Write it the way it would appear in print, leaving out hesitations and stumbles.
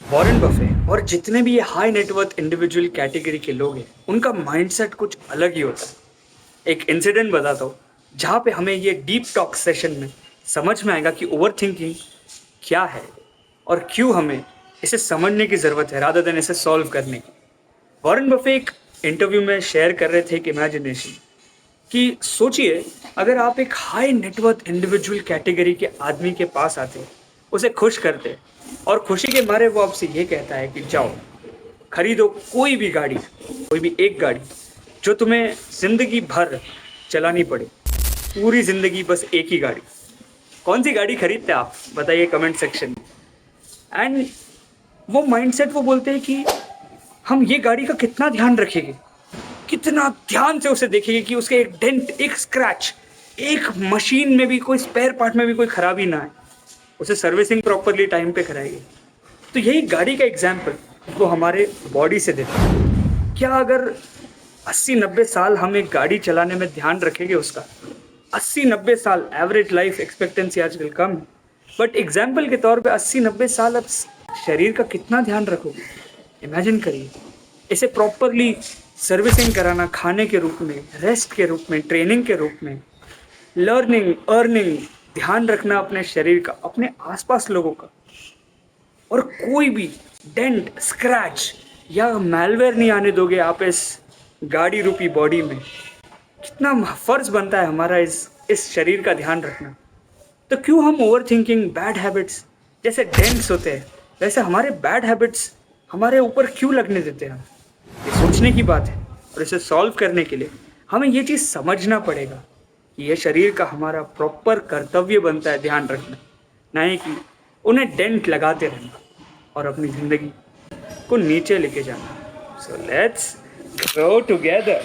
Warren Buffett और जितने भी ये हाई नेटवर्थ इंडिविजुअल कैटेगरी के लोग हैं, उनका माइंडसेट कुछ अलग ही होता है। एक इंसिडेंट बताता हूँ जहाँ पे हमें ये डीप टॉक सेशन में समझ में आएगा कि ओवर थिंकिंग क्या है और क्यों हमें इसे समझने की ज़रूरत है रादर देन इसे सॉल्व करने की। वॉरेन बफे एक इंटरव्यू में शेयर कर रहे थे एक इमेजिनेशन कि सोचिए, अगर आप एक हाई नेटवर्थ इंडिविजुअल कैटेगरी के आदमी के पास आते, उसे खुश करते और खुशी के मारे वो आपसे ये कहता है कि जाओ खरीदो कोई भी गाड़ी, कोई भी एक गाड़ी जो तुम्हें जिंदगी भर चलानी पड़े, पूरी जिंदगी बस एक ही गाड़ी। कौन सी गाड़ी खरीदते आप बताइए कमेंट सेक्शन में। एंड वो माइंडसेट वो बोलते हैं कि हम ये गाड़ी का कितना ध्यान रखेंगे, कितना ध्यान से उसे देखेंगे कि उसके एक डेंट, एक स्क्रैच, एक मशीन में भी कोई स्पेयर पार्ट में भी कोई खराबी ना आए, उसे सर्विसिंग प्रॉपरली टाइम पे कराएंगे। तो यही गाड़ी का एग्जाम्पल वो हमारे बॉडी से देता है। क्या अगर 80-90 साल हम एक गाड़ी चलाने में ध्यान रखेंगे उसका, 80-90 साल एवरेज लाइफ एक्सपेक्टेंसी आजकल कम है, बट एग्जाम्पल के तौर पे 80-90 साल अब शरीर का कितना ध्यान रखोगे। इमेजिन करिए, इसे प्रॉपरली सर्विसिंग कराना, खाने के रूप में, रेस्ट के रूप में, ट्रेनिंग के रूप में, लर्निंग, अर्निंग, ध्यान रखना अपने शरीर का, अपने आसपास लोगों का, और कोई भी डेंट, स्क्रैच या मैलवेयर नहीं आने दोगे आप इस गाड़ी रूपी बॉडी में। कितना फर्ज बनता है हमारा इस शरीर का ध्यान रखना। तो क्यों हम ओवर थिंकिंग, बैड हैबिट्स, जैसे डेंट्स होते हैं वैसे हमारे बैड हैबिट्स हमारे ऊपर क्यों लगने देते हैं। ये सोचने की बात है और इसे सॉल्व करने के लिए हमें ये चीज़ समझना पड़ेगा कि ये शरीर का हमारा प्रॉपर कर्तव्य बनता है ध्यान रखना, नहीं कि उन्हें डेंट लगाते रहना और अपनी ज़िंदगी को नीचे लेके जाना। So let's grow together.